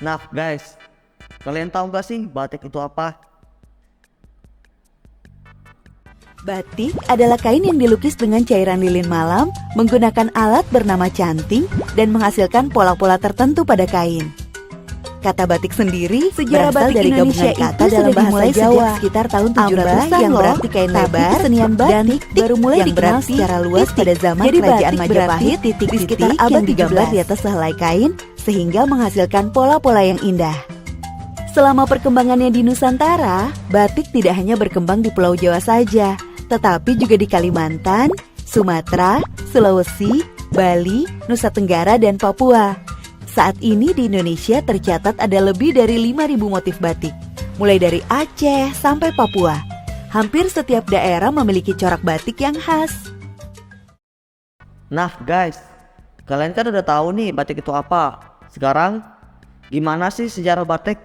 Nah guys, kalian tahu gak sih batik itu apa? Batik adalah kain yang dilukis dengan cairan lilin malam, menggunakan alat bernama canting, dan menghasilkan pola-pola tertentu pada kain. Kata batik sendiri Sejarah berasal batik dari Indonesia gabungan kata itu dalam sudah bahasa dimulai Jawa sejak sekitar tahun 700-an yang loh. berarti kain Tapi lebar, kesenian dan batik tik baru mulai yang dikenal berarti secara luas titik. pada zaman Jadi kerajaan batik Majapahit berarti di titik-titik sekitar abad yang digambar 17. di atas sehelai kain sehingga menghasilkan pola-pola yang indah. Selama perkembangannya di Nusantara, batik tidak hanya berkembang di Pulau Jawa saja, tetapi juga di Kalimantan, Sumatera, Sulawesi, Bali, Nusa Tenggara, dan Papua. Saat ini di Indonesia tercatat ada lebih dari 5.000 motif batik, mulai dari Aceh sampai Papua. Hampir setiap daerah memiliki corak batik yang khas. Nah guys, kalian kan udah tahu nih batik itu apa. Sekarang, gimana sih sejarah batik?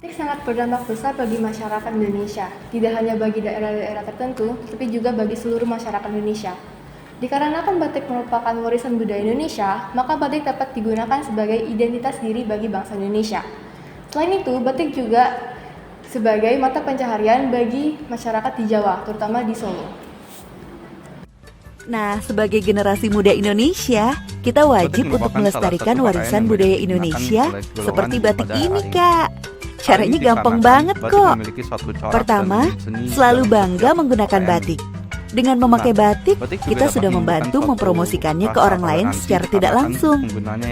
Batik sangat berdampak besar bagi masyarakat Indonesia, tidak hanya bagi daerah-daerah tertentu, tapi juga bagi seluruh masyarakat Indonesia. Dikarenakan batik merupakan warisan budaya Indonesia, maka batik dapat digunakan sebagai identitas diri bagi bangsa Indonesia. Selain itu, batik juga sebagai mata pencaharian bagi masyarakat di Jawa, terutama di Solo. Nah, sebagai generasi muda Indonesia, kita wajib untuk melestarikan warisan budaya Indonesia seperti batik ini, Kak. Caranya gampang banget kok. Pertama, selalu bangga menggunakan batik. Dengan memakai batik, kita sudah membantu mempromosikannya ke orang lain secara tidak langsung.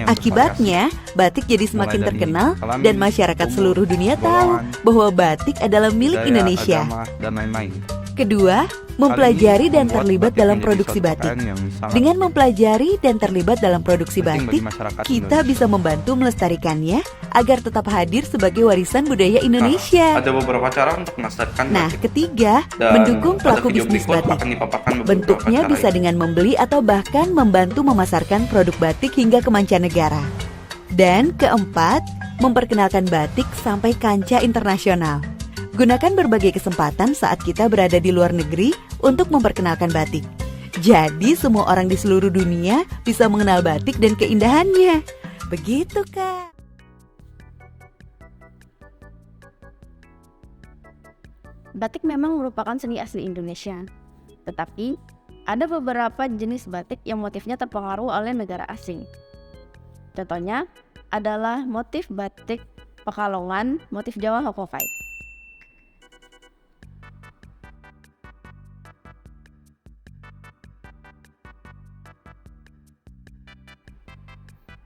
Akibatnya, batik jadi semakin terkenal dan masyarakat seluruh dunia tahu bahwa batik adalah milik Indonesia. Kedua, mempelajari dan terlibat dalam produksi batik. Dengan mempelajari dan terlibat dalam produksi batik, kita bisa membantu melestarikannya agar tetap hadir sebagai warisan budaya Indonesia. Ada beberapa cara untuk melestarikan Nah, batik. ketiga, Dan mendukung pada pelaku video bisnis berikut batik. akan dipaparkan beberapa Bentuknya cara bisa ini. dengan membeli atau bahkan membantu memasarkan produk batik hingga ke mancanegara. Dan keempat, memperkenalkan batik sampai kancah internasional. Gunakan berbagai kesempatan saat kita berada di luar negeri untuk memperkenalkan batik. Jadi semua orang di seluruh dunia bisa mengenal batik dan keindahannya. Begitu, Kak. Batik memang merupakan seni asli Indonesia, tetapi ada beberapa jenis batik yang motifnya terpengaruh oleh negara asing. Contohnya adalah motif batik Pekalongan, motif Jawa Hokovite.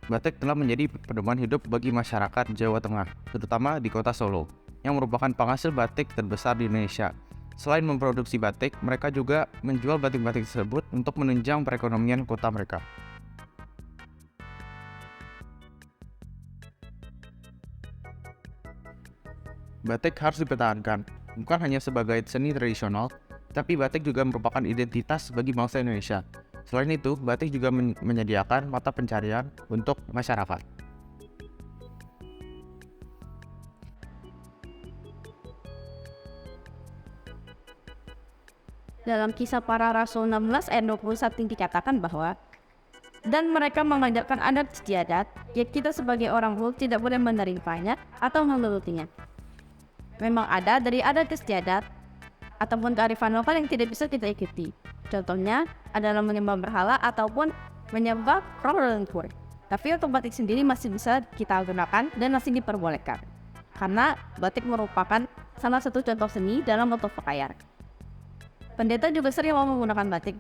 Batik telah menjadi pedoman hidup bagi masyarakat Jawa Tengah, terutama di kota Solo, yang merupakan penghasil batik terbesar di Indonesia. Selain memproduksi batik, mereka juga menjual batik-batik tersebut untuk menunjang perekonomian kota mereka. Batik harus dipertahankan, bukan hanya sebagai seni tradisional, tapi batik juga merupakan identitas bagi bangsa Indonesia. Selain itu, batik juga menyediakan mata pencarian untuk masyarakat. Dalam kisah para Rasul 16 ayat 21 dikatakan bahwa dan mereka mengajarkan adat istiadat yang kita sebagai orang Hul tidak boleh menerimanya atau mengelutinya. Memang ada dari adat istiadat ataupun kearifan lokal yang tidak bisa kita ikuti. Contohnya adalah menyembah berhala ataupun menyembah roh leluhur. Tapi untuk batik sendiri masih bisa kita gunakan dan masih diperbolehkan. Karena batik merupakan salah satu contoh seni dalam bentuk pakaian. Pendeta juga sering menggunakan batik